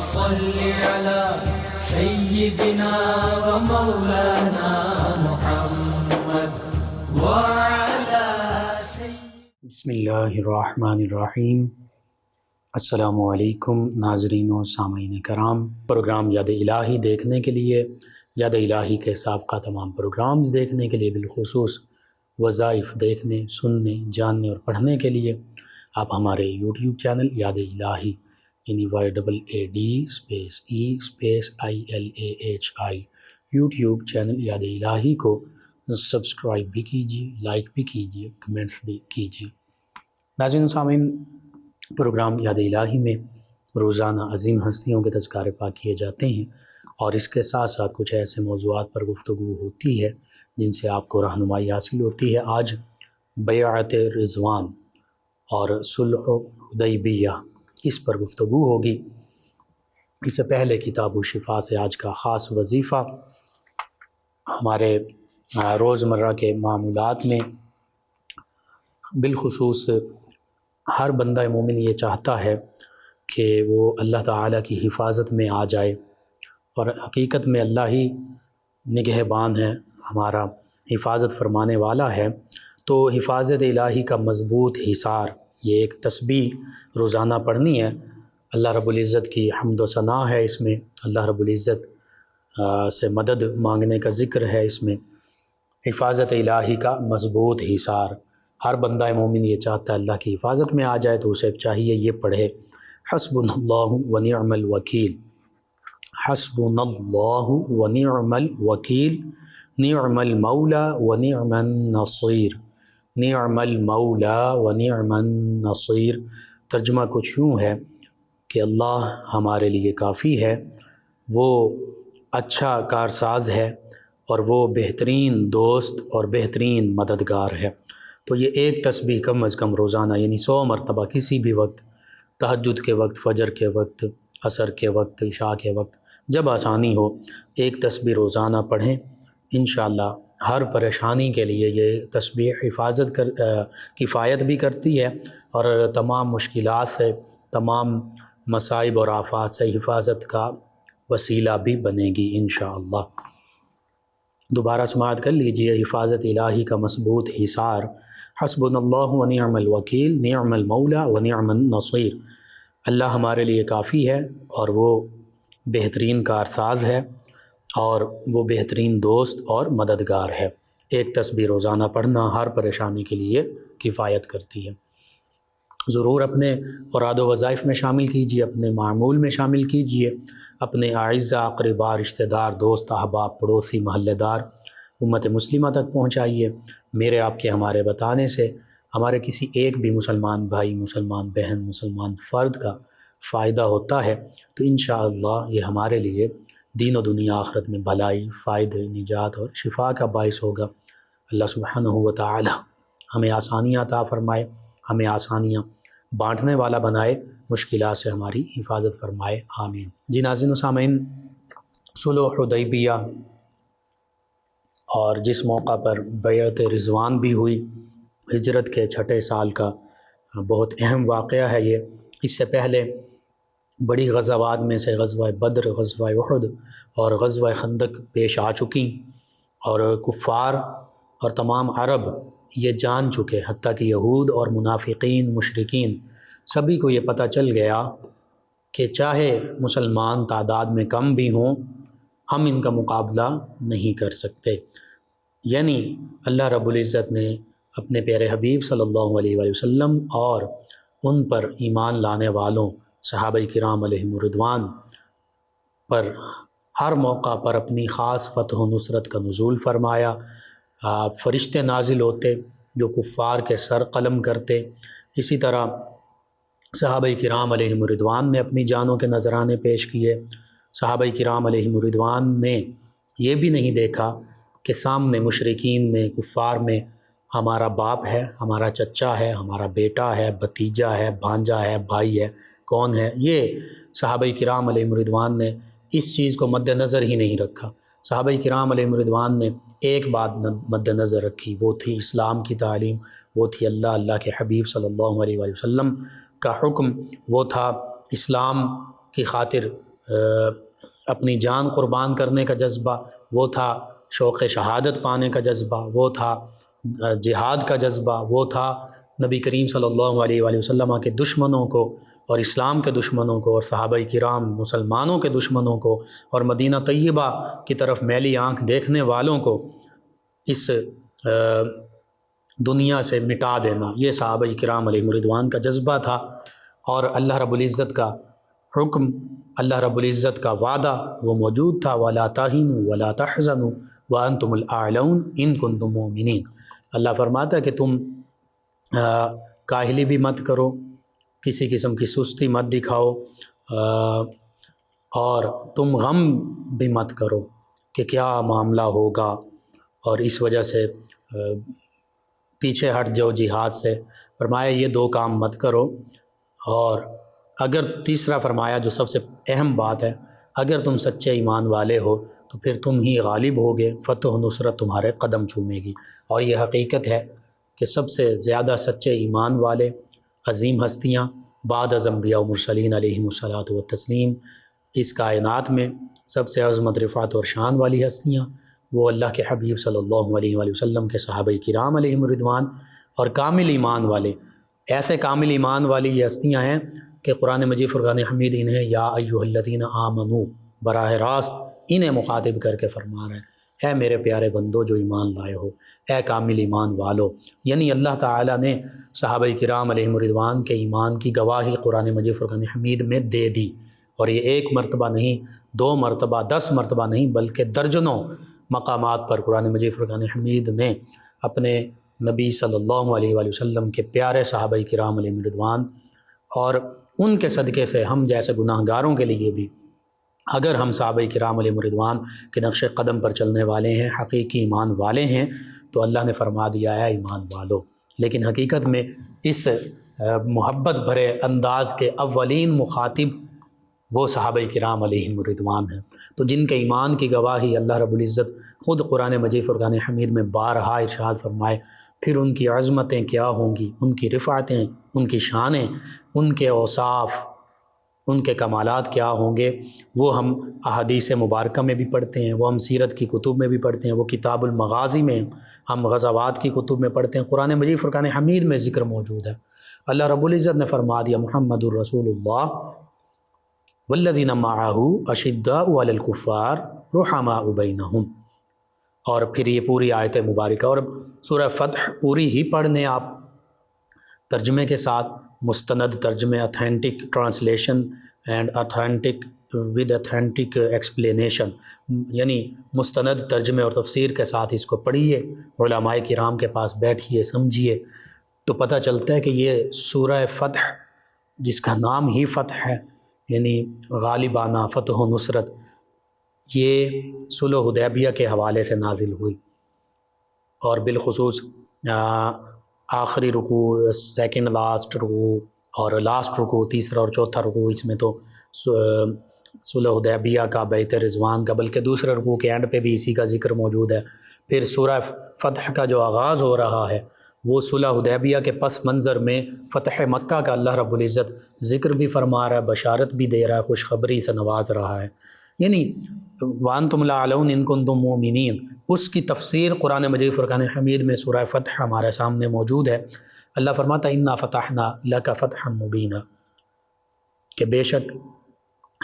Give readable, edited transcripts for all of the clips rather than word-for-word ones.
صل على سيدنا ومولانا محمد وعلى بسم اللہ الرحمن الرحیم۔ السلام علیکم ناظرین و سامعین کرام۔ پروگرام یاد الہی دیکھنے کے لیے، یاد الہی کے سابقہ تمام پروگرامز دیکھنے کے لیے، بالخصوص وظائف دیکھنے، سننے، جاننے اور پڑھنے کے لیے آپ ہمارے یوٹیوب چینل یاد الہی یعنی YAADEILAHI یوٹیوب چینل یاد الہی کو سبسکرائب بھی کیجیے، لائک بھی کیجیے، کمنٹس بھی کیجیے۔ ناظرین و سامعین، پروگرام یاد الہی میں روزانہ عظیم ہستیوں کے تذکارے پاک کیے جاتے ہیں اور اس کے ساتھ ساتھ کچھ ایسے موضوعات پر گفتگو ہوتی ہے جن سے آپ کو رہنمائی حاصل ہوتی ہے۔ آج بیعت رضوان اور صلح حدیبیہ اس پر گفتگو ہوگی۔ اس سے پہلے کتاب و شفا سے آج کا خاص وظیفہ ہمارے روزمرہ کے معمولات میں، بالخصوص ہر بندہ مومن یہ چاہتا ہے کہ وہ اللہ تعالیٰ کی حفاظت میں آ جائے، اور حقیقت میں اللہ ہی نگہبان ہے، ہمارا حفاظت فرمانے والا ہے۔ تو حفاظت الہی کا مضبوط حصار، یہ ایک تسبیح روزانہ پڑھنی ہے۔ اللہ رب العزت کی حمد و ثنا ہے اس میں، اللہ رب العزت سے مدد مانگنے کا ذکر ہے اس میں۔ حفاظت الہی کا مضبوط حصار، ہر بندہ مومن یہ چاہتا ہے اللہ کی حفاظت میں آ جائے، تو اسے چاہیے یہ پڑھے، حسبنا اللہ ونعم الوکیل، حسبنا اللہ ونعم الوکیل، نعم المولا ونعم النصیر، نعم المولا ونعم النصیر۔ ترجمہ کچھ یوں ہے کہ اللہ ہمارے لیے کافی ہے، وہ اچھا کارساز ہے اور وہ بہترین دوست اور بہترین مددگار ہے۔ تو یہ ایک تسبیح کم از کم روزانہ یعنی 100 مرتبہ کسی بھی وقت، تہجد کے وقت، فجر کے وقت، عصر کے وقت، عشاء کے وقت، جب آسانی ہو ایک تسبیح روزانہ پڑھیں۔ انشاءاللہ ہر پریشانی کے لیے یہ تسبیح کفایت بھی کرتی ہے اور تمام مشکلات سے، تمام مصائب اور آفات سے حفاظت کا وسیلہ بھی بنے گی انشاءاللہ۔ دوبارہ سماعت کر لیجئے، حفاظت الہی کا مضبوط حصار، حسبنا اللہ ونعم الوکیل، نعم المولا ونعم النصیر۔ اللہ ہمارے لیے کافی ہے اور وہ بہترین کارساز ہے اور وہ بہترین دوست اور مددگار ہے۔ ایک تسبیح روزانہ پڑھنا ہر پریشانی کے لیے کفایت کرتی ہے۔ ضرور اپنے مراد و وظائف میں شامل کیجیے، اپنے معمول میں شامل کیجیے، اپنے اعزہ اقربا، رشتہ دار، دوست، احباب، پڑوسی، محلے دار، امت مسلمہ تک پہنچائیے۔ میرے آپ کے ہمارے بتانے سے ہمارے کسی ایک بھی مسلمان بھائی، مسلمان بہن، مسلمان فرد کا فائدہ ہوتا ہے تو انشاءاللہ یہ ہمارے لیے دین و دنیا آخرت میں بھلائی، فائدہ، نجات اور شفا کا باعث ہوگا۔ اللہ سبحانہ و تعالی ہمیں آسانیاں عطا فرمائے، ہمیں آسانیاں بانٹنے والا بنائے، مشکلات سے ہماری حفاظت فرمائے، آمین۔ جی ناظرین و سامعین، صلح حدیبیہ اور جس موقع پر بیعت رضوان بھی ہوئی، ہجرت کے 6 سال کا بہت اہم واقعہ ہے یہ۔ اس سے پہلے بڑی غزوات میں سے غزوہ بدر، غزوہ احد اور غزوہ خندق پیش آ چکی، اور کفار اور تمام عرب یہ جان چکے، حتیٰ کہ یہود اور منافقین، مشرکین، سبھی کو یہ پتہ چل گیا کہ چاہے مسلمان تعداد میں کم بھی ہوں، ہم ان کا مقابلہ نہیں کر سکتے۔ یعنی اللہ رب العزت نے اپنے پیارے حبیب صلی اللہ علیہ وآلہ وسلم اور ان پر ایمان لانے والوں صحابہ کرام علیہم الرضوان پر ہر موقع پر اپنی خاص فتح و نصرت کا نزول فرمایا۔ فرشتے نازل ہوتے جو کفار کے سر قلم کرتے۔ اسی طرح صحابہ کرام علیہم الرضوان نے اپنی جانوں کے نذرانے پیش کیے۔ صحابہ کرام علیہم الرضوان نے یہ بھی نہیں دیکھا کہ سامنے مشرکین میں، کفار میں ہمارا باپ ہے، ہمارا چچا ہے، ہمارا بیٹا ہے، بھتیجا ہے، بھانجا ہے، بھائی ہے، کون ہے۔ یہ صحابہ کرام علیہم الرضوان نے اس چیز کو مد نظر ہی نہیں رکھا۔ صحابہ کرام علیہم الرضوان نے ایک بات مد نظر رکھی، وہ تھی اسلام کی تعلیم، وہ تھی اللہ کے حبیب صلی اللہ علیہ وآلہ وسلم کا حکم، وہ تھا اسلام کی خاطر اپنی جان قربان کرنے کا جذبہ، وہ تھا شوق شہادت پانے کا جذبہ، وہ تھا جہاد کا جذبہ، وہ تھا نبی کریم صلی اللہ علیہ وآلہ وسلم کے دشمنوں کو اور اسلام کے دشمنوں کو اور صحابہ کرام مسلمانوں کے دشمنوں کو اور مدینہ طیبہ کی طرف میلی آنکھ دیکھنے والوں کو اس دنیا سے مٹا دینا، یہ صحابہ کرام علیہ رضوان کا جذبہ تھا۔ اور اللہ رب العزت کا حکم، اللہ رب العزت کا وعدہ وہ موجود تھا، وَلَا تَهِنُوا وَلَا تَحْزَنُوا وَأَنْتُمُ الْأَعْلَوْنَ إِن كُنتُم مُؤْمِنِينَ۔ اللہ فرماتا ہے کہ تم کاہلی بھی مت کرو، کسی قسم کی سستی مت دکھاؤ، اور تم غم بھی مت کرو کہ کیا معاملہ ہوگا، اور اس وجہ سے پیچھے ہٹ جاؤ جہاد سے۔ فرمایا یہ دو کام مت کرو، اور اگر تیسرا فرمایا جو سب سے اہم بات ہے، اگر تم سچے ایمان والے ہو تو پھر تم ہی غالب ہوگے، فتح و نصرت تمہارے قدم چومے گی۔ اور یہ حقیقت ہے کہ سب سے زیادہ سچے ایمان والے عظیم ہستیاں بعد از انبیاء و مرسلین علیہم الصلاۃ والتسلیم، اس کائنات میں سب سے عظمت، رفعت اور شان والی ہستیاں وہ اللہ کے حبیب صلی اللہ علیہ وآلہ وسلم کے صحابہ کرام علیہم رضوان اور کامل ایمان والے۔ ایسے کامل ایمان والی یہ ہستیاں ہیں کہ قرآن مجید فرقان حمید انہیں یا ایھا الذین آمنو براہ راست انہیں مخاطب کر کے فرما رہے ہیں، اے میرے پیارے بندو جو ایمان لائے ہو، اے کامل ایمان والو۔ یعنی اللہ تعالیٰ نے صحابہ کرام علیہم رضوان کے ایمان کی گواہی قرآن مجید فرقان حمید میں دے دی، اور یہ ایک مرتبہ نہیں، 2 مرتبہ، 10 مرتبہ نہیں، بلکہ درجنوں مقامات پر قرآن مجید فرقان حمید نے اپنے نبی صلی اللہ علیہ وآلہ وسلم کے پیارے صحابہ کرام علیہم رضوان اور ان کے صدقے سے ہم جیسے گناہ گاروں کے لیے بھی، اگر ہم صحابہ کرام علیہم رضوان کے نقش قدم پر چلنے والے ہیں، حقیقی ایمان والے ہیں، تو اللہ نے فرما دیا ہے ایمان والو۔ لیکن حقیقت میں اس محبت بھرے انداز کے اولین مخاطب وہ صحابہ کرام علیہم رضوان ہیں، تو جن کے ایمان کی گواہی اللہ رب العزت خود قرآن مجید فرقان حمید میں بارہا ارشاد فرمائے، پھر ان کی عظمتیں کیا ہوں گی، ان کی رفعتیں، ان کی شانیں، ان کے اوصاف، ان کے کمالات کیا ہوں گے، وہ ہم احادیث مبارکہ میں بھی پڑھتے ہیں، وہ ہم سیرت کی کتب میں بھی پڑھتے ہیں، وہ کتاب المغازی میں ہم غزوات کی کتب میں پڑھتے ہیں، قرآن مجید فرقان حمید میں ذکر موجود ہے۔ اللہ رب العزت نے فرما دیا محمد الرسول اللہ والذین معہ اشداء علی الکفار رحماء بینہم، اور پھر یہ پوری آیت مبارکہ، اور سورہ فتح پوری ہی پڑھ لیں آپ ترجمے کے ساتھ، مستند ترجمے، authentic translation and authentic explanation, یعنی مستند ترجمے اور تفسیر کے ساتھ اس کو پڑھیے، علماء کرام کے پاس بیٹھیے، سمجھیے، تو پتہ چلتا ہے کہ یہ سورہ فتح جس کا نام ہی فتح ہے، یعنی غالبانہ فتح و نصرت، یہ صلح حدیبیہ کے حوالے سے نازل ہوئی، اور بالخصوص آخری رکوع، سیکنڈ لاسٹ رکوع اور لاسٹ رکوع، تیسرا اور چوتھا رکوع، اس میں تو صلح حدیبیہ کا، بیعت رضوان کا، بلکہ دوسرے رکوع کے اینڈ پہ بھی اسی کا ذکر موجود ہے۔ پھر سورہ فتح کا جو آغاز ہو رہا ہے وہ صلح حدیبیہ کے پس منظر میں فتح مکہ کا اللہ رب العزت ذکر بھی فرما رہا ہے، بشارت بھی دے رہا ہے، خوشخبری سے نواز رہا ہے، یعنی وَأَنْتُمْ لَأَعْلَوْنَ إِن كُنتُم مُؤْمِنِينَ، اس کی تفسیر قرآن مجید فرقان حمید میں سورہ فتح ہمارے سامنے موجود ہے۔ اللہ فرماتا ہے اِنَّا فَتَحْنَا لَكَ فَتْحًا مُبِينًا، کہ بے شک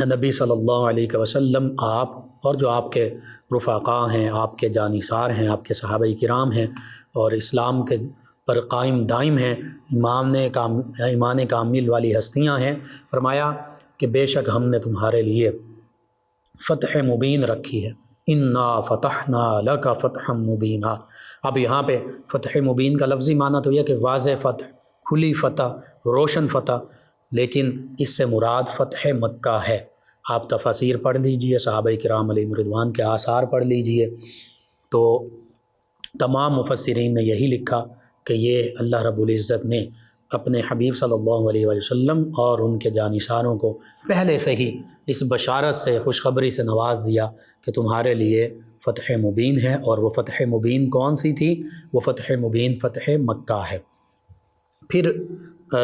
نبی صلی اللہ علیہ وسلم آپ اور جو آپ کے رفقاء ہیں، آپ کے جانثار ہیں، آپ کے صحابہ کرام ہیں اور اسلام کے پر قائم دائم ہیں، ایمان کامل والی ہستیاں ہیں، فرمایا کہ بے شک ہم نے تمہارے لیے فتح مبین رکھی ہے، انا فتحنا لک فتحا مبینا۔ اب یہاں پہ فتح مبین کا لفظی معنی تو یہ کہ واضح فتح، کھلی فتح، روشن فتح، لیکن اس سے مراد فتح مکہ ہے۔ آپ تفاسیر پڑھ لیجئے، صحابہ کرام علیہم رضوان کے آثار پڑھ لیجئے، تو تمام مفسرین نے یہی لکھا کہ یہ اللہ رب العزت نے اپنے حبیب صلی اللہ علیہ وآلہ وسلم اور ان کے جانثاروں کو پہلے سے ہی اس بشارت سے، خوشخبری سے نواز دیا کہ تمہارے لیے فتح مبین ہے، اور وہ فتح مبین کون سی تھی؟ وہ فتح مبین فتح مکہ ہے۔ پھر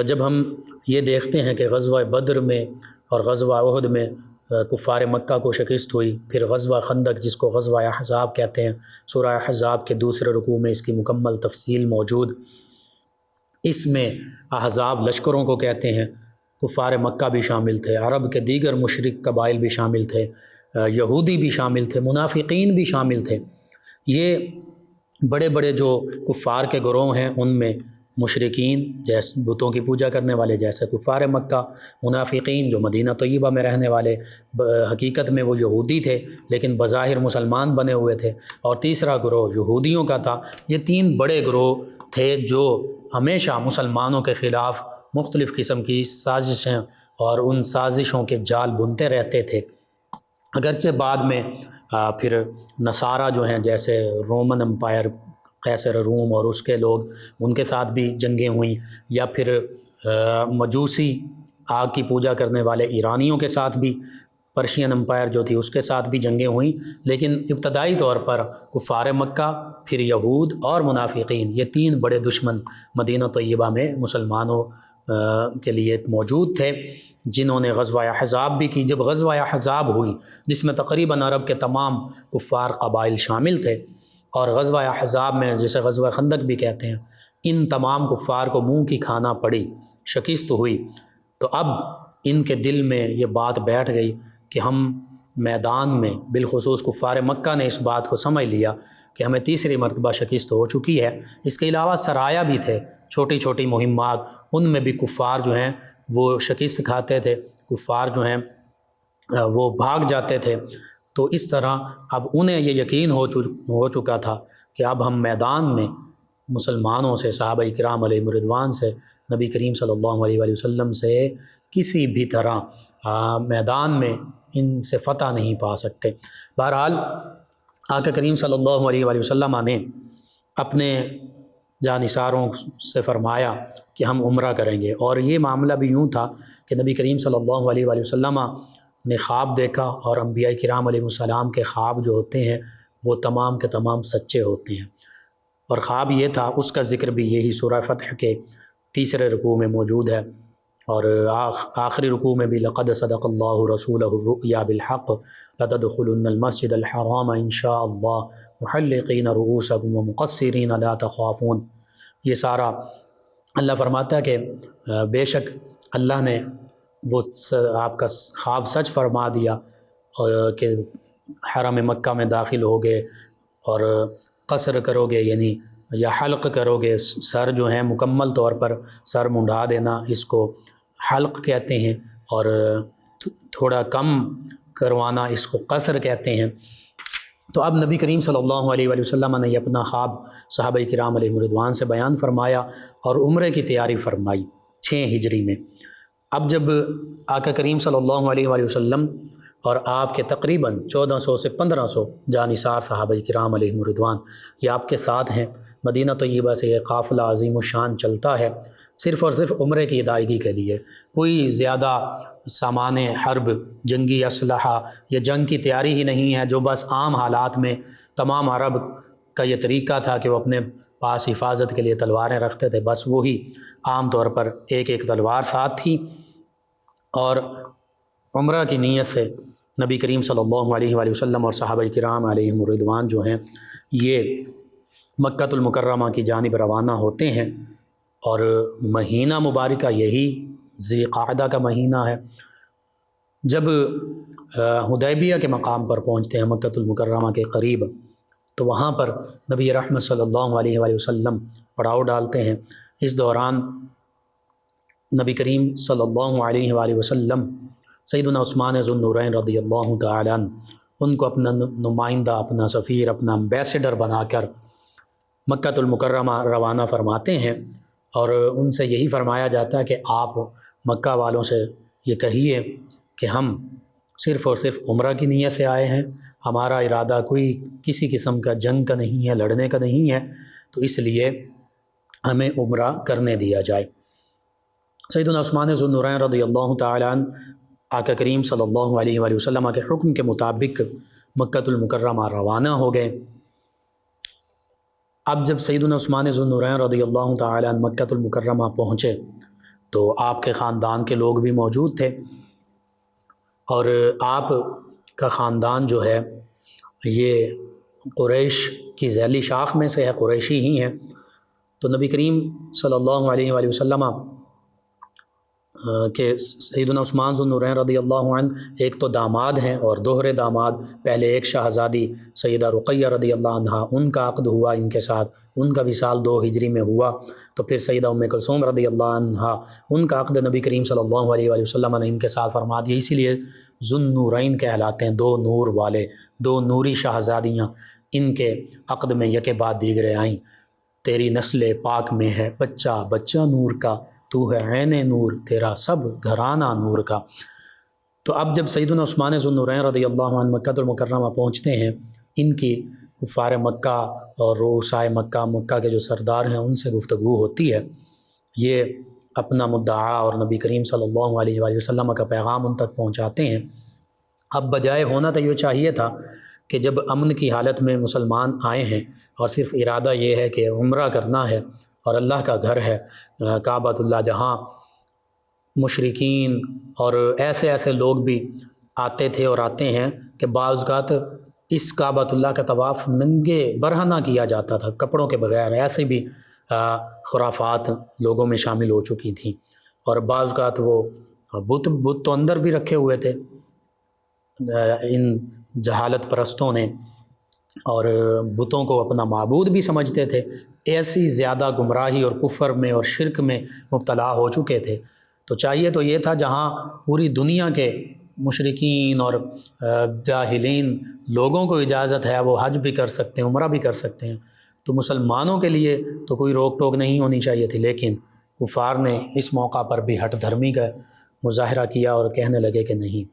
جب ہم یہ دیکھتے ہیں کہ غزوہ بدر میں اور غزوہ احد میں کفار مکہ کو شکست ہوئی، پھر غزوہ خندق جس کو غزوہ احزاب کہتے ہیں، سورہ احزاب کے دوسرے رکوع میں اس کی مکمل تفصیل موجود۔ اس میں احزاب لشکروں کو کہتے ہیں، کفار مکہ بھی شامل تھے، عرب کے دیگر مشرک قبائل بھی شامل تھے، یہودی بھی شامل تھے، منافقین بھی شامل تھے۔ یہ بڑے بڑے جو کفار کے گروہ ہیں ان میں مشرکین جیسے بتوں کی پوجا کرنے والے جیسے کفار مکہ، منافقین جو مدینہ طیبہ میں رہنے والے حقیقت میں وہ یہودی تھے لیکن بظاہر مسلمان بنے ہوئے تھے، اور تیسرا گروہ یہودیوں کا تھا۔ یہ تین بڑے گروہ تھے جو ہمیشہ مسلمانوں کے خلاف مختلف قسم کی سازشیں اور ان سازشوں کے جال بنتے رہتے تھے۔ اگرچہ بعد میں پھر نصارہ جو ہیں جیسے رومن امپائر، قیصر روم اور اس کے لوگ، ان کے ساتھ بھی جنگیں ہوئیں، یا پھر مجوسی آگ کی پوجا کرنے والے ایرانیوں کے ساتھ بھی، پرشین امپائر جو تھی اس کے ساتھ بھی جنگیں ہوئیں، لیکن ابتدائی طور پر کفار مکہ، پھر یہود اور منافقین، یہ تین بڑے دشمن مدینہ طیبہ میں مسلمانوں کے لیے موجود تھے، جنہوں نے غزوہ احزاب بھی کی۔ جب غزوہ احزاب ہوئی جس میں تقریباً عرب کے تمام کفار قبائل شامل تھے، اور غزوہ احزاب میں جسے غزوہ خندق بھی کہتے ہیں، ان تمام کفار کو منہ کی کھانا پڑی، شکست ہوئی، تو اب ان کے دل میں یہ بات بیٹھ گئی کہ ہم میدان میں، بالخصوص کفار مکہ نے اس بات کو سمجھ لیا کہ ہمیں تیسری مرتبہ شکست ہو چکی ہے۔ اس کے علاوہ سرایا بھی تھے، چھوٹی چھوٹی مہمات، ان میں بھی کفار جو ہیں وہ شکست کھاتے تھے، کفار جو ہیں وہ بھاگ جاتے تھے۔ تو اس طرح اب انہیں یہ یقین ہو چکا تھا کہ اب ہم میدان میں مسلمانوں سے، صحابہ کرام علیہم رضوان سے، نبی کریم صلی اللہ علیہ وآلہ وسلم سے کسی بھی طرح میدان میں ان سے فتح نہیں پا سکتے۔ بہرحال آقا کریم صلی اللہ علیہ وآلہ وسلم نے اپنے جانثاروں سے فرمایا کہ ہم عمرہ کریں گے، اور یہ معاملہ بھی یوں تھا کہ نبی کریم صلی اللہ علیہ وآلہ وسلم نے خواب دیکھا، اور انبیاء کرام علیہ السلام کے خواب جو ہوتے ہیں وہ تمام کے تمام سچے ہوتے ہیں، اور خواب یہ تھا، اس کا ذکر بھی یہی سورہ فتح کے تیسرے رکوع میں موجود ہے، اور آخری رکوع میں بھی لقد صدق اللہ رسولہ الرؤیا بالحق لتدخلن المسجد الحرام ان شاء اللہ محلقین رؤوسکم ومقصرین لا تخافون۔ یہ سارا اللہ فرماتا ہے کہ بے شک اللہ نے وہ آپ کا خواب سچ فرما دیا، اور کہ حرم مکہ میں داخل ہوگے اور قصر کرو گے، یعنی یا حلق کرو گے، سر جو ہیں مکمل طور پر سر منڈا دینا، اس کو حلق کہتے ہیں، اور تھوڑا کم کروانا اس کو قصر کہتے ہیں۔ تو اب نبی کریم صلی اللہ علیہ وآلہ وسلم نے یہ اپنا خواب صحابہ کرام علیہ رضوان سے بیان فرمایا اور عمرے کی تیاری فرمائی 6 ہجری میں۔ اب جب آقا کریم صلی اللہ علیہ وآلہ وسلم اور آپ کے تقریباً 1400 سے 1500 جانثار صحابہ کرام علیہ رضوان یہ آپ کے ساتھ ہیں، مدینہ طیبہ سے یہ قافلہ عظیم الشان چلتا ہے صرف اور صرف عمرے کی ادائیگی کے لیے، کوئی زیادہ سامان حرب، جنگی اسلحہ یا جنگ کی تیاری ہی نہیں ہے، جو بس عام حالات میں تمام عرب کا یہ طریقہ تھا کہ وہ اپنے پاس حفاظت کے لیے تلواریں رکھتے تھے، بس وہی عام طور پر ایک ایک تلوار ساتھ تھی، اور عمرہ کی نیت سے نبی کریم صلی اللہ علیہ وآلہ وسلم اور صحابہ کرام علیہم رضوان جو ہیں یہ مکۃ المکرمہ کی جانب روانہ ہوتے ہیں، اور مہینہ مبارکہ یہی ذی قعدہ کا مہینہ ہے۔ جب حدیبیہ کے مقام پر پہنچتے ہیں مکۃ المکرمہ کے قریب، تو وہاں پر نبی رحمت صلی اللہ علیہ وآلہ وسلم پڑاؤ ڈالتے ہیں۔ اس دوران نبی کریم صلی اللہ علیہ وآلہ وسلم سیدنا عثمان ذو النورین رضی اللہ تعالی عنہ ان کو اپنا نمائندہ، اپنا سفیر، اپنا ایمبیسڈر بنا کر مکۃ المکرمہ روانہ فرماتے ہیں، اور ان سے یہی فرمایا جاتا ہے کہ آپ مکہ والوں سے یہ کہیے کہ ہم صرف اور صرف عمرہ کی نیت سے آئے ہیں، ہمارا ارادہ کوئی کسی قسم کا جنگ کا نہیں ہے، لڑنے کا نہیں ہے، تو اس لیے ہمیں عمرہ کرنے دیا جائے۔ سیدنا عثمان ذو النورین رضی اللہ تعالی عنہ آقا کریم صلی اللہ علیہ وآلہ وسلم کے حکم کے مطابق مکۃ المکرمہ روانہ ہو گئے۔ اب جب سیدنا عثمان ذو النورین رضی اللہ تعالی عنہ مکۃ المکرمہ پہنچے تو آپ کے خاندان کے لوگ بھی موجود تھے، اور آپ کا خاندان جو ہے یہ قریش کی ذیلی شاخ میں سے ہے، قریشی ہی ہیں۔ تو نبی کریم صلی اللہ علیہ وآلہ وسلم کہ سیدنا عثمان ذو النورین رضی اللہ عنہ ایک تو داماد ہیں اور دوہرے داماد، پہلے ایک شہزادی سیدہ رقیہ رضی اللہ عنہ، ان کا عقد ہوا ان کے ساتھ، ان کا بھی سال 2 ہجری میں ہوا۔ تو پھر سیدہ ام کلثوم رضی اللہ عنہ، ان کا عقد نبی کریم صلی اللہ علیہ وآلہ وسلم نے ان کے ساتھ فرما دیا، اسی لیے ذو النورین کہلاتے ہیں، 2 نور والے، 2 نوری شہزادیاں۔ ان کے عقد میں یکے بعد دیگرے آئیں۔ تیری نسل پاک میں ہے بچہ بچہ نور کا، تو ہے عین نور تیرا سب گھرانہ نور کا۔ تو اب جب سیدنا عثمان ذو النورین رضی اللہ عنہ مکہ المکرمہ پہنچتے ہیں، ان کی کفار مکہ اور رؤسائے مکہ، مکہ کے جو سردار ہیں، ان سے گفتگو ہوتی ہے۔ یہ اپنا مدعا اور نبی کریم صلی اللہ علیہ وآلہ وسلم کا پیغام ان تک پہنچاتے ہیں۔ اب بجائے ہونا تو یہ چاہیے تھا کہ جب امن کی حالت میں مسلمان آئے ہیں اور صرف ارادہ یہ ہے کہ عمرہ کرنا ہے اور اللہ کا گھر ہے کعبۃ اللہ، جہاں مشرکین اور ایسے لوگ بھی آتے تھے اور آتے ہیں کہ بعض اوقات اس کعبۃ اللہ کا طواف ننگے برہنہ کیا جاتا تھا، کپڑوں کے بغیر، ایسے بھی خرافات لوگوں میں شامل ہو چکی تھیں۔ اور بعض اوقات وہ بت تو اندر بھی رکھے ہوئے تھے ان جہالت پرستوں نے، اور بتوں کو اپنا معبود بھی سمجھتے تھے۔ ایسی زیادہ گمراہی اور کفر میں اور شرک میں مبتلا ہو چکے تھے۔ تو چاہیے تو یہ تھا جہاں پوری دنیا کے مشرکین اور جاہلین لوگوں کو اجازت ہے، وہ حج بھی کر سکتے ہیں، عمرہ بھی کر سکتے ہیں، تو مسلمانوں کے لیے تو کوئی روک ٹوک نہیں ہونی چاہیے تھی۔ لیکن کفار نے اس موقع پر بھی ہٹ دھرمی کا مظاہرہ کیا اور کہنے لگے کہ نہیں۔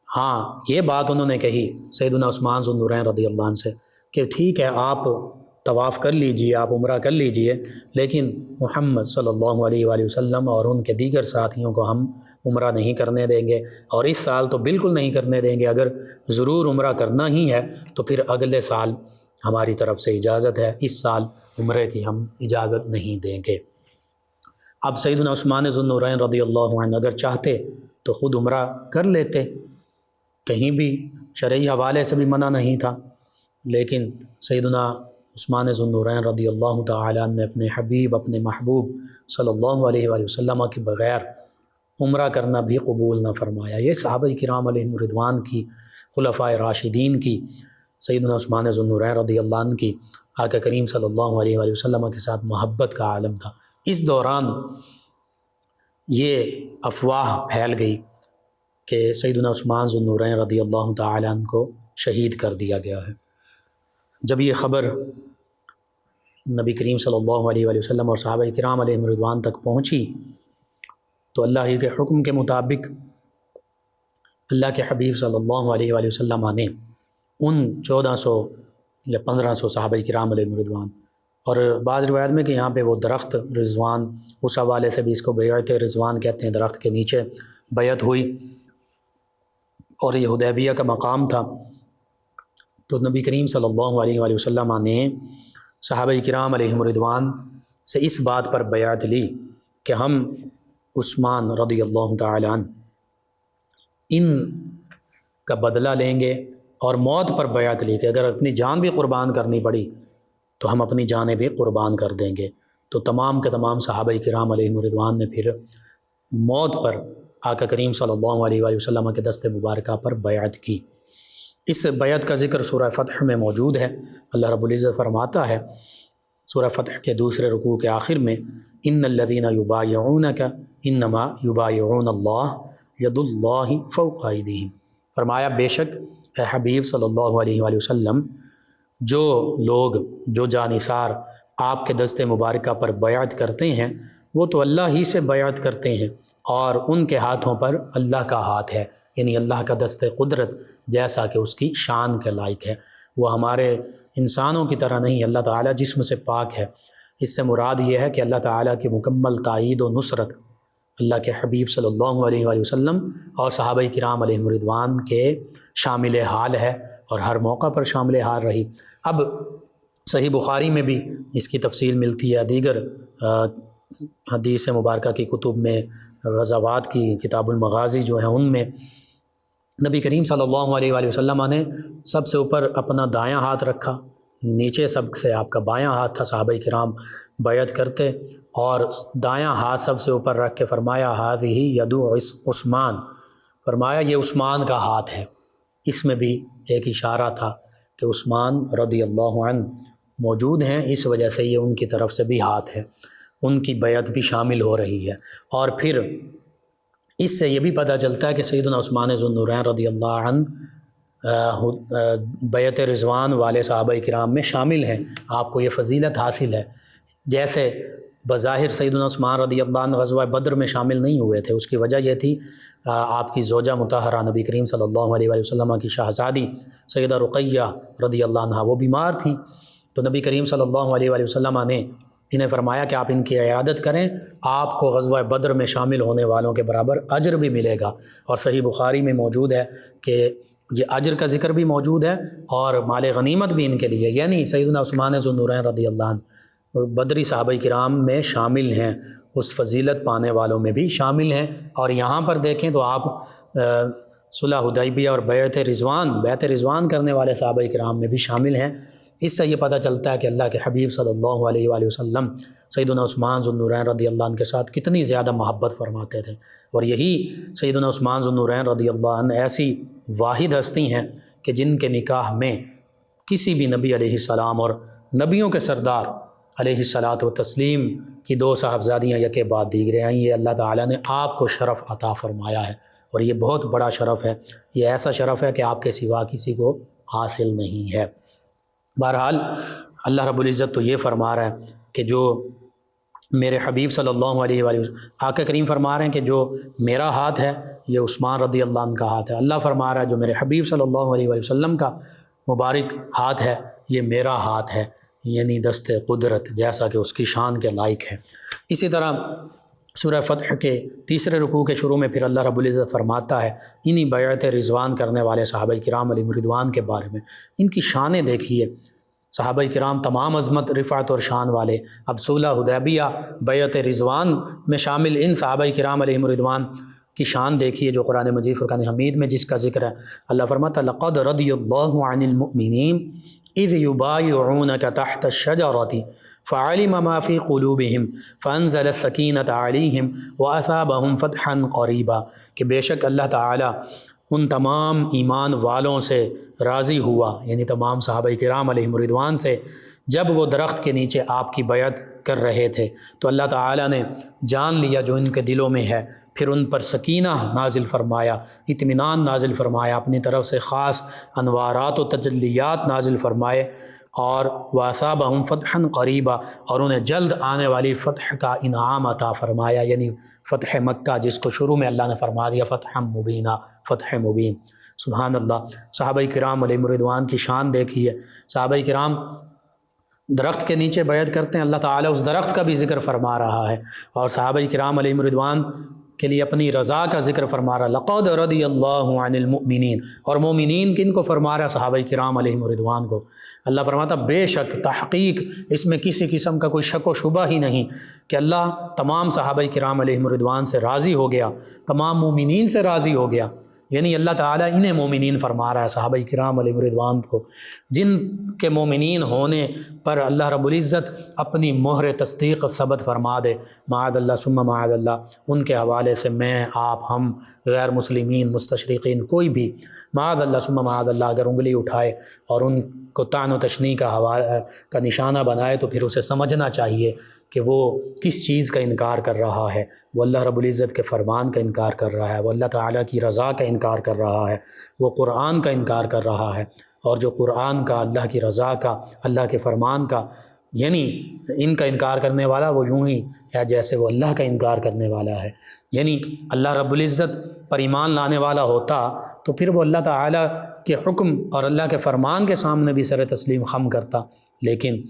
ہاں، یہ بات انہوں نے کہی سیدنا عثمان ذو النورین رضی اللہ عنہ سے کہ ٹھیک ہے، آپ طواف کر لیجئے، آپ عمرہ کر لیجئے، لیکن محمد صلی اللہ علیہ وآلہ وسلم اور ان کے دیگر ساتھیوں کو ہم عمرہ نہیں کرنے دیں گے، اور اس سال تو بالکل نہیں کرنے دیں گے۔ اگر ضرور عمرہ کرنا ہی ہے تو پھر اگلے سال ہماری طرف سے اجازت ہے، اس سال عمرے کی ہم اجازت نہیں دیں گے۔ اب سیدنا عثمان ذو النورین رضی اللہ عنہ اگر چاہتے تو خود عمرہ کر لیتے، کہیں بھی شرعی حوالے سے بھی منع نہیں تھا، لیکن سیدنا عثمان ذو النورین رضی اللہ تعالیٰ نے اپنے حبیب، اپنے محبوب صلی اللہ علیہ وآلہ وسلم کے بغیر عمرہ کرنا بھی قبول نہ فرمایا۔ یہ صحابہ کرام علیہم رضوان کی، خلفائے راشدین کی، سیدنا عثمان ذو النورین رضی اللہ عنہ کی آقا کریم صلی اللہ علیہ وآلہ وسلم کے ساتھ محبت کا عالم تھا۔ اس دوران یہ افواہ پھیل گئی کہ سیدنا عثمان ذو النورین رضی اللہ تعالیٰ عنہ کو شہید کر دیا گیا ہے۔ جب یہ خبر نبی کریم صلی اللہ علیہ وآلہ وسلم اور صحابہ کرام علیہم رضوان تک پہنچی تو اللہ ہی کے حکم کے مطابق اللہ کے حبیب صلی اللہ علیہ وآلہ وسلم نے ان 1400 یا 1500 صحابہ کرام علیہم رضوان، اور بعض روایت میں کہ یہاں پہ وہ درخت رضوان، اس حوالے سے بھی اس کو بیعت رضوان کہتے ہیں، درخت کے نیچے بیعت ہوئی، اور یہ حدیبیہ کا مقام تھا۔ تو نبی کریم صلی اللہ علیہ وآلہ وسلم نے صحابہ کرام علیہم رضوان سے اس بات پر بیعت لی کہ ہم عثمان رضی اللہ تعالیٰ عنہ ان کا بدلہ لیں گے، اور موت پر بیعت لی کہ اگر اپنی جان بھی قربان کرنی پڑی تو ہم اپنی جانیں بھی قربان کر دیں گے۔ تو تمام کے تمام صحابہ کرام علیہم رضوان نے پھر موت پر آقا کریم صلی اللہ علیہ وآلہ وسلم کے دست مبارکہ پر بیعت کی۔ اس بیعت کا ذکر سورہ فتح میں موجود ہے۔ اللہ رب العزت فرماتا ہے سورہ فتح کے دوسرے رکوع کے آخر میں، ان الذین یبایعونک انما یبایعون اللہ ید اللہ فوق ایدیہم، فرمایا بے شک اے حبیب صلی اللہ علیہ وآلہ وسلم، جو لوگ، جو جانثار آپ کے دست مبارکہ پر بیعت کرتے ہیں وہ تو اللہ ہی سے بیعت کرتے ہیں، اور ان کے ہاتھوں پر اللہ کا ہاتھ ہے، یعنی اللہ کا دست قدرت جیسا کہ اس کی شان کے لائق ہے۔ وہ ہمارے انسانوں کی طرح نہیں، اللہ تعالیٰ جسم سے پاک ہے۔ اس سے مراد یہ ہے کہ اللہ تعالیٰ کی مکمل تائید و نصرت اللہ کے حبیب صلی اللہ علیہ وآلہ وسلم اور صحابہ کرام علیہم رضوان کے شامل حال ہے، اور ہر موقع پر شامل حال رہی۔ اب صحیح بخاری میں بھی اس کی تفصیل ملتی ہے، دیگر حدیث مبارکہ کی کتب میں، غزوات کی کتاب المغازی جو ہیں ان میں نبی کریم صلی اللہ علیہ وآلہ وسلم نے سب سے اوپر اپنا دایاں ہاتھ رکھا، نیچے سب سے آپ کا بایاں ہاتھ تھا، صحابہ کرام بیعت کرتے، اور دایاں ہاتھ سب سے اوپر رکھ کے فرمایا ہذہ ید عثمان، فرمایا یہ عثمان کا ہاتھ ہے۔ اس میں بھی ایک اشارہ تھا کہ عثمان رضی اللہ عنہ موجود ہیں، اس وجہ سے یہ ان کی طرف سے بھی ہاتھ ہے، ان کی بیعت بھی شامل ہو رہی ہے۔ اور پھر اس سے یہ بھی پتہ چلتا ہے کہ سیدنا عثمان ذو النورین رضی اللہ عنہ بیعت رضوان والے صحابہ کرام میں شامل ہیں، آپ کو یہ فضیلت حاصل ہے۔ جیسے بظاہر سیدنا عثمان رضی اللہ عنہ غزوہ بدر میں شامل نہیں ہوئے تھے، اس کی وجہ یہ تھی آپ کی زوجہ مطہرہ نبی کریم صلی اللہ علیہ وآلہ وسلم کی شہزادی سیدہ رقیہ رضی اللہ عنہ وہ بیمار تھیں، تو نبی کریم صلی اللہ علیہ وآلہ وسلم نے انہیں فرمایا کہ آپ ان کی عیادت کریں، آپ کو غزوہ بدر میں شامل ہونے والوں کے برابر اجر بھی ملے گا۔ اور صحیح بخاری میں موجود ہے کہ یہ اجر کا ذکر بھی موجود ہے اور مال غنیمت بھی ان کے لیے، یعنی سیدنا عثمان ذو النورین رضی اللہ عنہ بدری صحابہ کرام میں شامل ہیں، اس فضیلت پانے والوں میں بھی شامل ہیں۔ اور یہاں پر دیکھیں تو آپ صلح حدیبیہ اور بیعت رضوان کرنے والے صحابہ کرام میں بھی شامل ہیں۔ اس سے یہ پتہ چلتا ہے کہ اللہ کے حبیب صلی اللہ علیہ وآلہ وسلم سیدنا عثمان ذو النورین رضی اللہ عنہ کے ساتھ کتنی زیادہ محبت فرماتے تھے، اور یہی سیدنا عثمان ذو النورین رضی اللہ عنہ ایسی واحد ہستی ہیں کہ جن کے نکاح میں کسی بھی نبی علیہ السلام اور نبیوں کے سردار علیہ الصلاۃ والتسلیم کی دو صاحبزادیاں یکے بعد دیگرے ہیں، یہ اللہ تعالیٰ نے آپ کو شرف عطا فرمایا ہے، اور یہ بہت بڑا شرف ہے، یہ ایسا شرف ہے کہ آپ کے سوا کسی کو حاصل نہیں ہے۔ بہرحال اللہ رب العزت تو یہ فرما رہا ہے کہ جو میرے حبیب صلی اللہ علیہ وآلہ وسلم، آقا کریم فرما رہے ہیں کہ جو میرا ہاتھ ہے یہ عثمان رضی اللہ عنہ کا ہاتھ ہے، اللہ فرما رہا ہے جو میرے حبیب صلی اللہ علیہ وآلہ وسلم کا مبارک ہاتھ ہے یہ میرا ہاتھ ہے، یعنی دست قدرت، جیسا کہ اس کی شان کے لائق ہے۔ اسی طرح سورہ فتح کے تیسرے رکوع کے شروع میں پھر اللہ رب العزت فرماتا ہے انہی بیعت رضوان کرنے والے صحابہ کرام علیہم رضوان کے بارے میں، ان کی شانیں دیکھیے، صحابہ کرام تمام عظمت، رفعت اور شان والے، اب صلح حدیبیہ بیعت رضوان میں شامل ان صحابہ کرام علیہم رضوان کی شان دیکھیے جو قرآن مجید فرقان حمید میں جس کا ذکر ہے۔ اللہ فرماتا لقد رضی اللہ عن المؤمنین اذ یبایعونک تحت الشجرۃ فعلم ما فی قلوبہم فانزل السکینۃ علیہم واثابہم فتحا قریبا، کہ بے شک اللہ تعالیٰ ان تمام ایمان والوں سے راضی ہوا، یعنی تمام صحابہ کرام علیہم رضوان سے، جب وہ درخت کے نیچے آپ کی بیعت کر رہے تھے تو اللہ تعالیٰ نے جان لیا جو ان کے دلوں میں ہے، پھر ان پر سکینہ نازل فرمایا، اطمینان نازل فرمایا، اپنی طرف سے خاص انوارات و تجلیات نازل فرمائے، اور واثابہم فتحا قریبا، اور انہیں جلد آنے والی فتح کا انعام عطا فرمایا، یعنی فتح مکہ جس کو شروع میں اللہ نے فرما دیا فتح مبینہ، فتح مبین۔ سبحان اللہ، صحابہ کرام علیہم رضوان کی شان دیکھیے، صحابہ کرام درخت کے نیچے بیعت کرتے ہیں، اللہ تعالیٰ اس درخت کا بھی ذکر فرما رہا ہے، اور صحابہ کرام علیہم رضوان کے لیے اپنی رضا کا ذکر فرما رہا ہے، لقد رضی اللہ عن المؤمنین، اور مومنین کن کو فرما رہا ہے؟ صحابہ کرام علیہم رضوان کو۔ اللہ فرماتا بے شک، تحقیق، اس میں کسی قسم کا کوئی شک و شبہ ہی نہیں کہ اللہ تمام صحابہ کرام علیہم رضوان سے راضی ہو گیا، تمام مومنین سے راضی ہو گیا، یعنی اللہ تعالیٰ انہیں مومنین فرما رہا ہے، صحابہ کرام علیہم رضوان کو، جن کے مومنین ہونے پر اللہ رب العزت اپنی مہر تصدیق ثبت فرما دے، معاذ اللہ ثم معاذ اللہ، ان کے حوالے سے میں، آپ، ہم، غیر مسلمین، مستشرقین، کوئی بھی معاذ اللہ ثم معاذ اللہ اگر انگلی اٹھائے اور ان کو طعن و تشنیع کا نشانہ بنائے تو پھر اسے سمجھنا چاہیے کہ وہ کس چیز کا انکار کر رہا ہے، وہ اللہ رب العزت کے فرمان کا انکار کر رہا ہے، وہ اللہ تعالیٰ کی رضا کا انکار کر رہا ہے، وہ قرآن کا انکار کر رہا ہے، اور جو قرآن کا، اللہ کی رضا کا، اللہ کے فرمان کا، یعنی ان کا انکار کرنے والا وہ یوں ہی ہے جیسے وہ اللہ کا انکار کرنے والا ہے، یعنی اللہ رب العزت پر ایمان لانے والا ہوتا تو پھر وہ اللہ تعالیٰ کے حکم اور اللہ کے فرمان کے سامنے بھی سر تسلیم خم کرتا، لیکن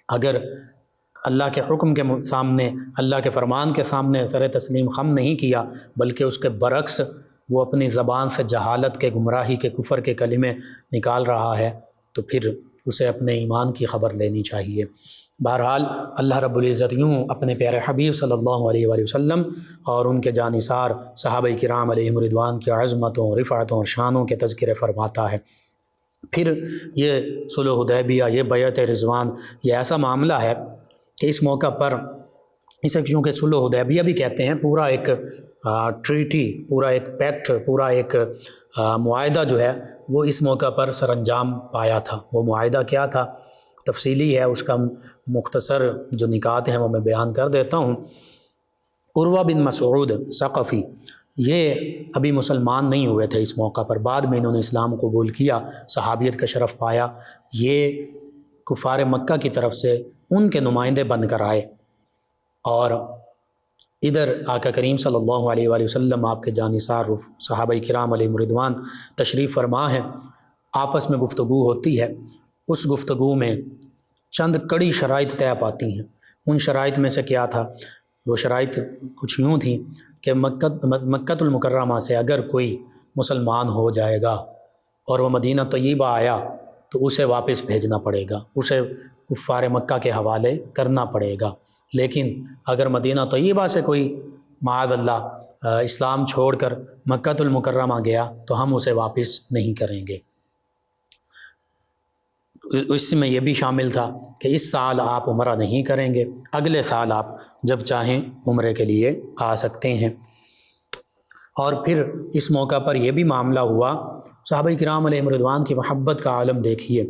اگر اللہ کے حکم کے سامنے، اللہ کے فرمان کے سامنے سر تسلیم خم نہیں کیا، بلکہ اس کے برعکس وہ اپنی زبان سے جہالت کے، گمراہی کے، کفر کے کلمے نکال رہا ہے، تو پھر اسے اپنے ایمان کی خبر لینی چاہیے۔ بہرحال اللہ رب العزت یوں اپنے پیارے حبیب صلی اللہ علیہ وآلہ وسلم اور ان کے جانثار صحابہ کرام علیہم رضوان کی عظمتوں، رفعتوں اور شانوں کے تذکرے فرماتا ہے۔ پھر یہ صلح حدیبیہ، یہ بیعت رضوان، یہ ایسا معاملہ ہے کہ اس موقع پر اسے چونکہ صلح حدیبیہ بھی کہتے ہیں، پورا ایک ٹریٹی، پورا ایک پیکٹ، پورا ایک معاہدہ جو ہے وہ اس موقع پر سر انجام پایا تھا۔ وہ معاہدہ کیا تھا؟ تفصیلی ہے، اس کا مختصر جو نکات ہیں وہ میں بیان کر دیتا ہوں۔ عروہ بن مسعود ثقفی یہ ابھی مسلمان نہیں ہوئے تھے اس موقع پر، بعد میں انہوں نے اسلام قبول کیا، صحابیت کا شرف پایا۔ یہ کفار مکہ کی طرف سے ان کے نمائندے بن کر آئے، اور ادھر آقا کریم صلی اللہ علیہ وآلہ وسلم، آپ کے جانثار صحابہ کرام علیہم رضوان تشریف فرما ہیں۔ آپس میں گفتگو ہوتی ہے، اس گفتگو میں چند کڑی شرائط طے پاتی ہیں۔ ان شرائط میں سے کیا تھا؟ وہ شرائط کچھ یوں تھیں کہ مکہ المکرمہ سے اگر کوئی مسلمان ہو جائے گا اور وہ مدینہ طیبہ آیا تو اسے واپس بھیجنا پڑے گا، اسے کفار مکہ کے حوالے کرنا پڑے گا۔ لیکن اگر مدینہ طیبہ سے کوئی معاذ اللہ اسلام چھوڑ کر مکہ المکرمہ گیا تو ہم اسے واپس نہیں کریں گے۔ اس میں یہ بھی شامل تھا کہ اس سال آپ عمرہ نہیں کریں گے، اگلے سال آپ جب چاہیں عمرے کے لیے آ سکتے ہیں۔ اور پھر اس موقع پر یہ بھی معاملہ ہوا، صحابہ کرام علیہم رضوان کی محبت کا عالم دیکھیے۔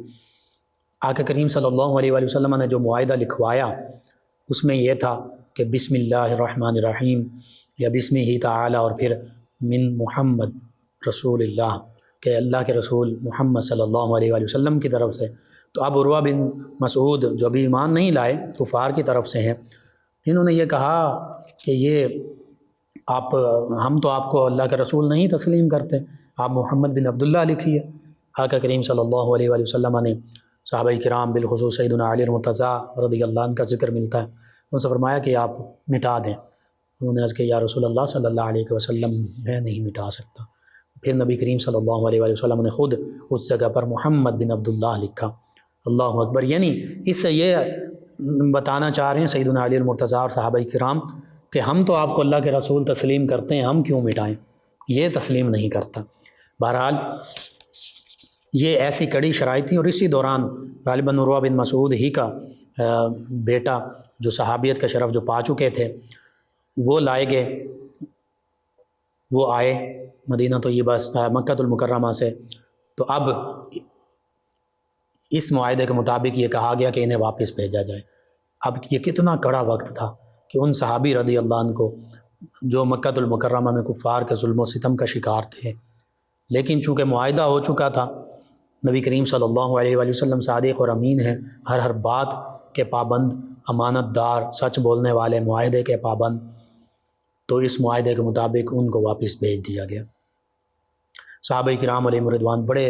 آقا کریم صلی اللہ علیہ وآلہ وسلم نے جو معاہدہ لکھوایا اس میں یہ تھا کہ بسم اللہ الرحمن الرحیم، یا بسم ہی تعالی، اور پھر من محمد رسول اللہ، کہ اللہ کے رسول محمد صلی اللہ علیہ وآلہ وسلم کی طرف سے۔ تو اب عروہ بن مسعود جو ابھی ایمان نہیں لائے، کفار کی طرف سے ہیں، انہوں نے یہ کہا کہ یہ ہم تو آپ کو اللہ کے رسول نہیں تسلیم کرتے، آپ محمد بن عبداللہ لکھیے۔ آقا کریم صلی اللہ علیہ وآلہ وسلم نے صحابہ کرام بالخصوص سیدنا علی المرتضیٰ رضی اللہ عنہ کا ذکر ملتا ہے، ان سے فرمایا کہ آپ مٹا دیں۔ انہوں نے عرض کہ یا رسول اللہ صلی اللہ علیہ وسلم میں نہیں مٹا سکتا۔ پھر نبی کریم صلی اللہ علیہ وآلہ وسلم نے خود اس جگہ پر محمد بن عبداللہ لکھا۔ اللہ اکبر، یعنی اس سے یہ بتانا چاہ رہے ہیں سیدنا علی المرتضیٰ اور صحابہ کرام کہ ہم تو آپ کو اللہ کے رسول تسلیم کرتے ہیں، ہم کیوں مٹائیں؟ یہ تسلیم نہیں کرتا۔ بہرحال یہ ایسی کڑی شرائط تھیں، اور اسی دوران غالباً عروہ بن مسعود ہی کا بیٹا جو صحابیت کا شرف جو پا چکے تھے وہ لائے گئے، وہ آئے مدینہ طیبہ مکہ المکرمہ سے۔ تو اب اس معاہدے کے مطابق یہ کہا گیا کہ انہیں واپس بھیجا جائے۔ اب یہ کتنا کڑا وقت تھا کہ ان صحابی رضی اللہ عنہ کو جو مکہ المکرمہ میں کفار کے ظلم و ستم کا شکار تھے، لیکن چونکہ معاہدہ ہو چکا تھا، نبی کریم صلی اللہ علیہ وآلہ وسلم صادق اور امین ہیں، ہر بات کے پابند، امانت دار، سچ بولنے والے، معاہدے کے پابند، تو اس معاہدے کے مطابق ان کو واپس بھیج دیا گیا۔ صحابہ کرام علیہم رضوان بڑے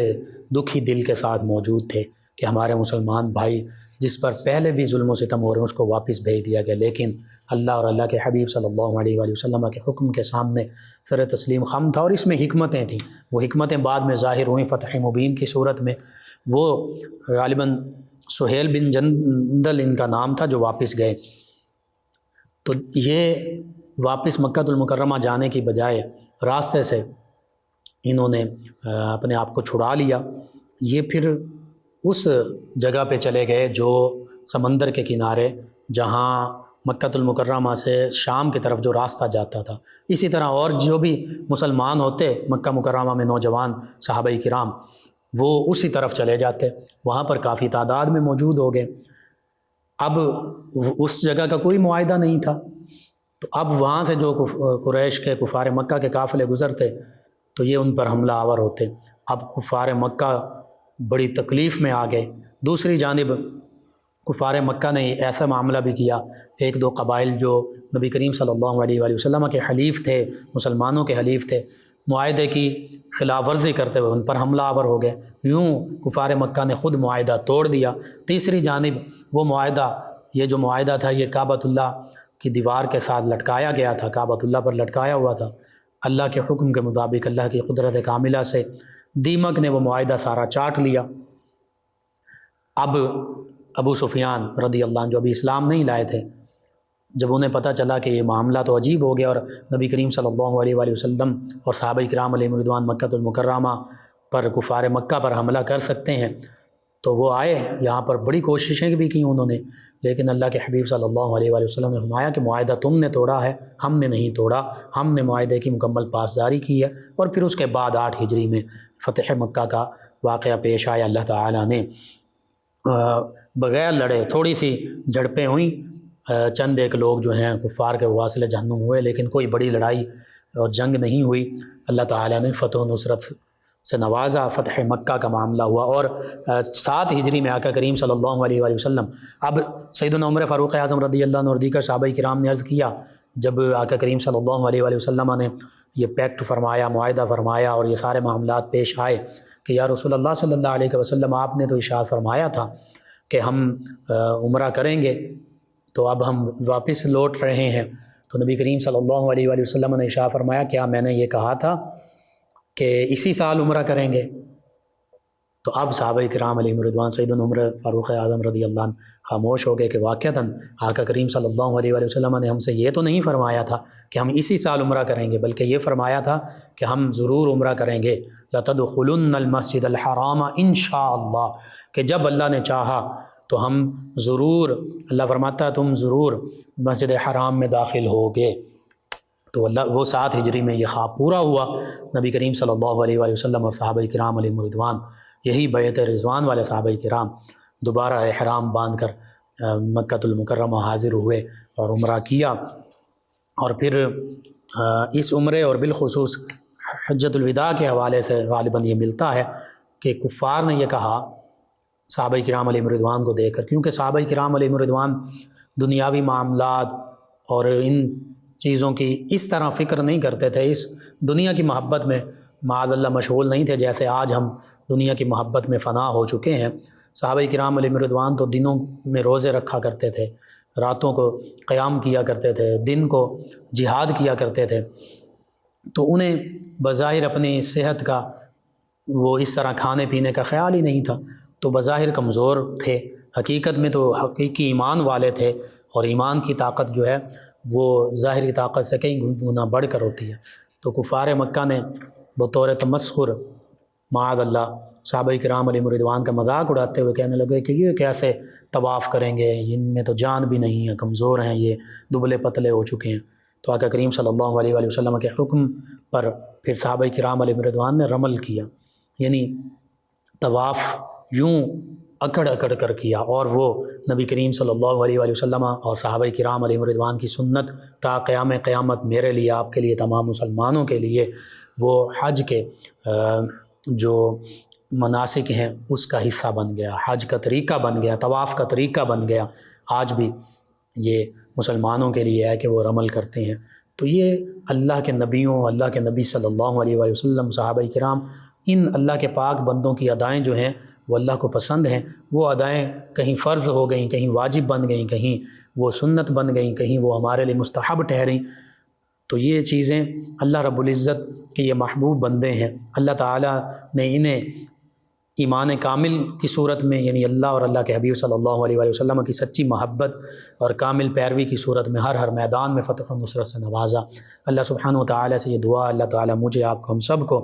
دکھی دل کے ساتھ موجود تھے کہ ہمارے مسلمان بھائی جس پر پہلے بھی ظلم و ستم ہو رہے ہیں اس کو واپس بھیج دیا گیا، لیکن اللہ اور اللہ کے حبیب صلی اللہ علیہ وآلہ وسلم کے حکم کے سامنے سر تسلیم خم تھا۔ اور اس میں حکمتیں تھیں، وہ حکمتیں بعد میں ظاہر ہوئیں فتح مبین کی صورت میں۔ وہ غالباً سہیل بن جندل ان کا نام تھا جو واپس گئے۔ تو یہ واپس مکہ المکرمہ جانے کی بجائے راستے سے انہوں نے اپنے آپ کو چھڑا لیا۔ یہ پھر اس جگہ پہ چلے گئے جو سمندر کے کنارے، جہاں مکہ المکرمہ سے شام کی طرف جو راستہ جاتا تھا۔ اسی طرح اور جو بھی مسلمان ہوتے مکہ مکرمہ میں نوجوان صحابہ کرام، وہ اسی طرف چلے جاتے، وہاں پر کافی تعداد میں موجود ہو گئے۔ اب اس جگہ کا کوئی معاہدہ نہیں تھا، تو اب وہاں سے جو قریش کے کفار مکہ کے قافلے گزرتے تو یہ ان پر حملہ آور ہوتے۔ اب کفار مکہ بڑی تکلیف میں آ گئے۔ دوسری جانب کفار مکہ نے ایسا معاملہ بھی کیا، ایک دو قبائل جو نبی کریم صلی اللہ علیہ وآلہ وسلم کے حلیف تھے، مسلمانوں کے حلیف تھے، معاہدے کی خلاف ورزی کرتے ہوئے ان پر حملہ آور ہو گئے۔ یوں کفار مکہ نے خود معاہدہ توڑ دیا۔ تیسری جانب وہ معاہدہ، یہ جو معاہدہ تھا یہ کعبۃ اللہ کی دیوار کے ساتھ لٹکایا گیا تھا، کعبۃ اللہ پر لٹکایا ہوا تھا۔ اللہ کے حکم کے مطابق، اللہ کی قدرت کاملہ سے دیمک نے وہ معاہدہ سارا چاٹ لیا۔ اب ابو سفیان رضی اللہ عنہ جو ابھی اسلام نہیں لائے تھے، جب انہیں پتہ چلا کہ یہ معاملہ تو عجیب ہو گیا اور نبی کریم صلی اللہ علیہ وآلہ وسلم اور صحابہ کرام علیہم رضوان مکۃ المکرمہ پر کفار مکہ پر حملہ کر سکتے ہیں، تو وہ آئے یہاں پر، بڑی کوششیں بھی کی انہوں نے، لیکن اللہ کے حبیب صلی اللہ علیہ وآلہ وسلم نے فرمایا کہ معاہدہ تم نے توڑا ہے، ہم نے نہیں توڑا، ہم نے معاہدے کی مکمل پاسداری کی ہے۔ اور پھر اس کے بعد 8 ہجری میں فتح مکہ کا واقعہ پیش آیا، اللہ تعالیٰ نے بغیر لڑے تھوڑی سی جھڑپیں ہوئیں، چند ایک لوگ جو ہیں کفار کے واصل جہنم ہوئے، لیکن کوئی بڑی لڑائی اور جنگ نہیں ہوئی۔ اللہ تعالیٰ نے فتح و نصرت سے نوازا، فتح مکہ کا معاملہ ہوا، اور 7 ہجری میں آقا کریم صلی اللہ علیہ وآلہ وسلم، اب سیدنا عمر فاروق اعظم رضی اللہ عنہ اور دیگر صحابہ کرام نے عرض کیا، جب آقا کریم صلی اللہ علیہ وآلہ وسلم نے یہ پیکٹ فرمایا، معاہدہ فرمایا اور یہ سارے معاملات پیش آئے کہ یا رسول اللہ صلی اللہ علیہ وسلم، آپ نے تو ارشاد فرمایا تھا کہ ہم عمرہ کریں گے، تو اب ہم واپس لوٹ رہے ہیں، تو نبی کریم صلی اللہ علیہ وآلہ وسلم نے ارشاد فرمایا، کیا میں نے یہ کہا تھا کہ اسی سال عمرہ کریں گے؟ تو اب صحابہ کرام علیہم رضوان سیدنا عمر فاروق اعظم رضی اللہ عنہ خاموش ہو گئے کہ واقعتاً آقا کریم صلی اللہ علیہ وآلہ وسلم نے ہم سے یہ تو نہیں فرمایا تھا کہ ہم اسی سال عمرہ کریں گے، بلکہ یہ فرمایا تھا کہ ہم ضرور عمرہ کریں گے، لَتَدْخُلُنَّ الْمَسْجِدَ الْحَرَامَ انشاءاللہ، کہ جب اللہ نے چاہا تو ہم ضرور، اللہ فرماتا ہے تم ضرور مسجد حرام میں داخل ہوگے۔ تو اللہ وہ 7 ہجری میں یہ خواب پورا ہوا، نبی کریم صلی اللہ علیہ وآلہ وسلم اور صحابہ کرام علیہم رضوان، یہی بیعت رضوان والے صحابہ کرام دوبارہ احرام باندھ کر مکۃ المکرمہ حاضر ہوئے اور عمرہ کیا۔ اور پھر اس عمرے اور بالخصوص حجۃ الوداع کے حوالے سے غالباً یہ ملتا ہے کہ کفار نے یہ کہا صحابہ کرام علیہم رضوان کو دیکھ کر، کیونکہ صحابہ کرام علیہم رضوان دنیاوی معاملات اور ان چیزوں کی اس طرح فکر نہیں کرتے تھے، اس دنیا کی محبت میں معاذ اللہ مشغول نہیں تھے جیسے آج ہم دنیا کی محبت میں فنا ہو چکے ہیں۔ صحابہ کرام علیہم رضوان تو دنوں میں روزے رکھا کرتے تھے، راتوں کو قیام کیا کرتے تھے، دن کو جہاد کیا کرتے تھے، تو انہیں بظاہر اپنی صحت کا وہ اس طرح کھانے پینے کا خیال ہی نہیں تھا، تو بظاہر کمزور تھے، حقیقت میں تو حقیقی ایمان والے تھے، اور ایمان کی طاقت جو ہے وہ ظاہری طاقت سے کئی گنا بڑھ کر ہوتی ہے۔ تو کفار مکہ نے بطور تمسخر معاذ اللہ صحابہ کرام علیہم رضوان کا مذاق اڑاتے ہوئے کہنے لگے کہ یہ کیسے طواف کریں گے، ان میں تو جان بھی نہیں ہے، کمزور ہیں، یہ دبلے پتلے ہو چکے ہیں۔ تو آقا کریم صلی اللہ علیہ وآلہ وسلم کے حکم پر پھر صحابہ کرام علیہم رضوان نے رمل کیا، یعنی طواف یوں اکڑ اکڑ کر کیا، اور وہ نبی کریم صلی اللہ علیہ وآلہ وسلم اور صحابہ کرام علیہم رضوان کی سنت تا قیام قیامت میرے لیے، آپ کے لیے، تمام مسلمانوں کے لیے وہ حج کے جو مناسک ہیں اس کا حصہ بن گیا، حج کا طریقہ بن گیا، طواف کا طریقہ بن گیا۔ آج بھی یہ مسلمانوں کے لیے ہے کہ وہ رمل کرتے ہیں۔ تو یہ اللہ کے نبیوں، اللہ کے نبی صلی اللہ علیہ وآلہ وسلم، صحابہ کرام، ان اللہ کے پاک بندوں کی ادائیں جو ہیں وہ اللہ کو پسند ہیں۔ وہ ادائیں کہیں فرض ہو گئیں، کہیں واجب بن گئیں، کہیں وہ سنت بن گئیں، کہیں وہ ہمارے لیے مستحب ٹھہریں۔ تو یہ چیزیں اللہ رب العزت کے یہ محبوب بندے ہیں، اللہ تعالیٰ نے انہیں ایمان کامل کی صورت میں، یعنی اللہ اور اللہ کے حبیب صلی اللہ علیہ وآلہ وسلم کی سچی محبت اور کامل پیروی کی صورت میں ہر میدان میں فتح و نصرت سے نوازا۔ اللہ سبحانہ و تعالیٰ سے یہ دعا، اللہ تعالیٰ مجھے، آپ کو، ہم سب کو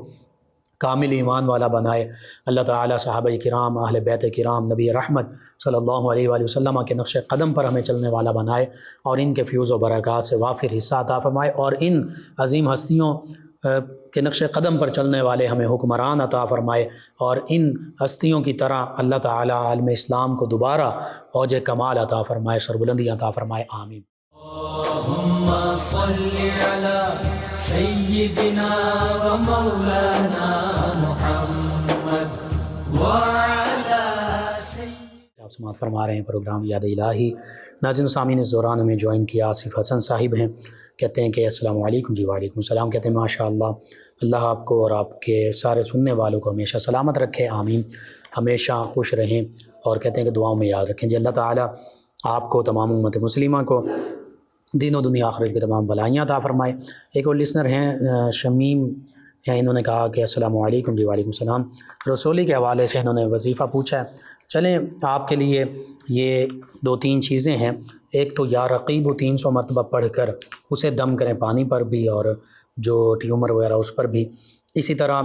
کامل ایمان والا بنائے۔ اللہ تعالیٰ صحابہ کرام، اہل بیت کرام، نبی رحمت صلی اللہ علیہ وآلہ وسلم کے نقش قدم پر ہمیں چلنے والا بنائے، اور ان کے فیوز و برکات سے وافر حصہ عطا فرمائے، اور ان عظیم ہستیوں کے نقش قدم پر چلنے والے ہمیں حکمران عطا فرمائے، اور ان ہستیوں کی طرح اللہ تعالیٰ عالم اسلام کو دوبارہ اوج کمال عطا فرمائے، سربلندی عطا فرمائے، آمین۔ اللہم صلی علی سیدنا و مولانا محمد وعلی سیدنا۔ آپ سماعت فرما رہے ہیں پروگرام یاد الہی۔ ناظرین و سامعین، اس دوران ہمیں جوائن کیا آصف حسن صاحب ہیں، کہتے ہیں کہ السلام علیکم۔ جی وعلیکم السلام۔ کہتے ہیں ماشاءاللہ، اللہ آپ کو اور آپ کے سارے سننے والوں کو ہمیشہ سلامت رکھے، آمین، ہمیشہ خوش رہیں، اور کہتے ہیں کہ دعاؤں میں یاد رکھیں۔ جی اللہ تعالیٰ آپ کو، تمام امت مسلمہ کو دین و دنیا آخرت کے تمام بلائیاں عطا فرمائے۔ ایک اور لسنر ہیں شمیم یا انہوں نے کہا کہ السلام علیکم، جی وعلیکم السلام، رسولی کے حوالے سے انہوں نے وظیفہ پوچھا ہے۔ چلیں آپ کے لیے یہ 2-3 چیزیں ہیں۔ ایک تو یا رقیب 300 مرتبہ پڑھ کر اسے دم کریں پانی پر بھی اور جو ٹیومر وغیرہ اس پر بھی۔ اسی طرح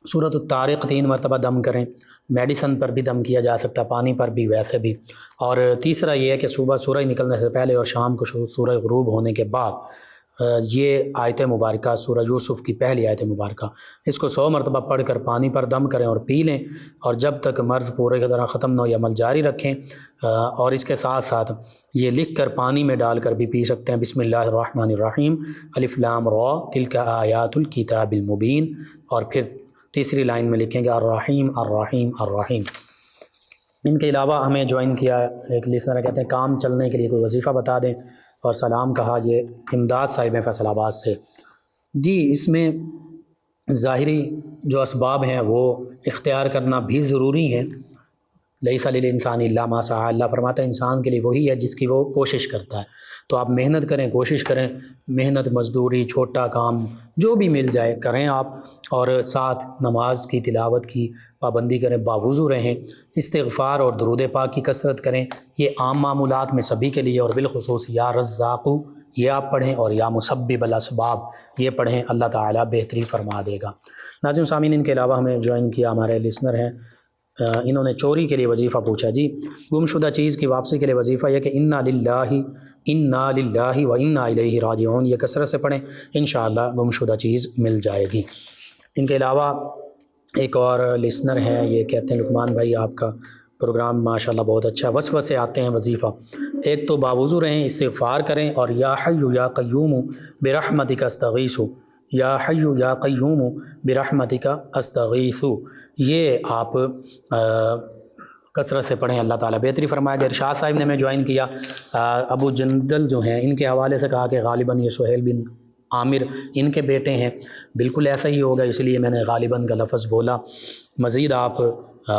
سورۃ الطارق 3 مرتبہ دم کریں، میڈیسن پر بھی دم کیا جا سکتا ہے، پانی پر بھی ویسے بھی۔ اور تیسرا یہ ہے کہ صبح سورج نکلنے سے پہلے اور شام کو سورج غروب ہونے کے بعد یہ آیت مبارکہ سورہ یوسف کی پہلی آیت مبارکہ اس کو 100 مرتبہ پڑھ کر پانی پر دم کریں اور پی لیں، اور جب تک مرض پورے کی طرح ختم نہ ہو یہ عمل جاری رکھیں۔ اور اس کے ساتھ ساتھ یہ لکھ کر پانی میں ڈال کر بھی پی سکتے ہیں، بسم اللہ الرحمن الرحیم الف لام را تلک آیات الکتاب المبین، اور پھر تیسری لائن میں لکھیں گے الرحیم الرحیم الرحیم۔ ان کے علاوہ ہمیں جوائن کیا ایک لسنر کہتے ہیں کام چلنے کے لیے کوئی وظیفہ بتا دیں، اور سلام کہا، یہ امداد صاحب ہیں فیصل آباد سے۔ جی اس میں ظاہری جو اسباب ہیں وہ اختیار کرنا بھی ضروری ہے۔ لیس للانسان الا ما سعی، اللہ فرماتا ہے انسان کے لیے وہی ہے جس کی وہ کوشش کرتا ہے۔ تو آپ محنت کریں، کوشش کریں، محنت مزدوری چھوٹا کام جو بھی مل جائے کریں آپ، اور ساتھ نماز کی تلاوت کی پابندی کریں، باوضو رہیں، استغفار اور درود پاک کی کثرت کریں۔ یہ عام معمولات میں سبھی کے لیے، اور بالخصوص یا رزاق یہ آپ پڑھیں، اور یا مسبب الاسباب یہ پڑھیں، اللہ تعالیٰ بہتری فرما دے گا۔ ناظرین سامعین، ان کے علاوہ ہمیں جوائن کیا ہمارے لسنر ہیں، انہوں نے چوری کے لیے وظیفہ پوچھا۔ جی گم شدہ چیز کی واپسی کے لیے وظیفہ یہ کہ انا للہ و انا الیہ راجعون یہ کثرت سے پڑھیں، انشاءاللہ گم شدہ چیز مل جائے گی۔ ان کے علاوہ ایک اور لسنر ہیں، یہ کہتے ہیں لقمان بھائی آپ کا پروگرام ماشاءاللہ بہت اچھا، وسوسے آتے ہیں وظیفہ۔ ایک تو باوضو رہیں، استغفار کریں، اور یا حی یا قیوم برحمتک استغیث، یا حی یا قیوم برحمتک استغیث یہ آپ کثرت سے پڑھیں، اللہ تعالیٰ بہتری فرمائے گا۔ ارشاد صاحب نے ہمیں جوائن کیا، ابو جندل جو ہیں ان کے حوالے سے کہا کہ غالباً یہ سہیل بن عامر ان کے بیٹے ہیں، بالکل ایسا ہی ہوگا، اس لیے میں نے غالباً کا لفظ بولا۔ مزید آپ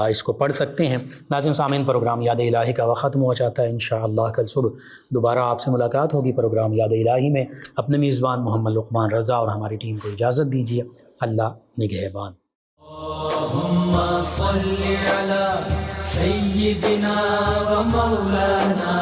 اس کو پڑھ سکتے ہیں۔ ناظرین سامعین، پروگرام یاد الہی کا وقت ختم ہو جاتا ہے، انشاءاللہ کل صبح دوبارہ آپ سے ملاقات ہوگی پروگرام یاد الہی میں۔ اپنے میزبان محمد لقمان رضا اور ہماری ٹیم کو اجازت دیجیے، اللہ نگہبان۔ اللهم صل على سيدنا ومولانا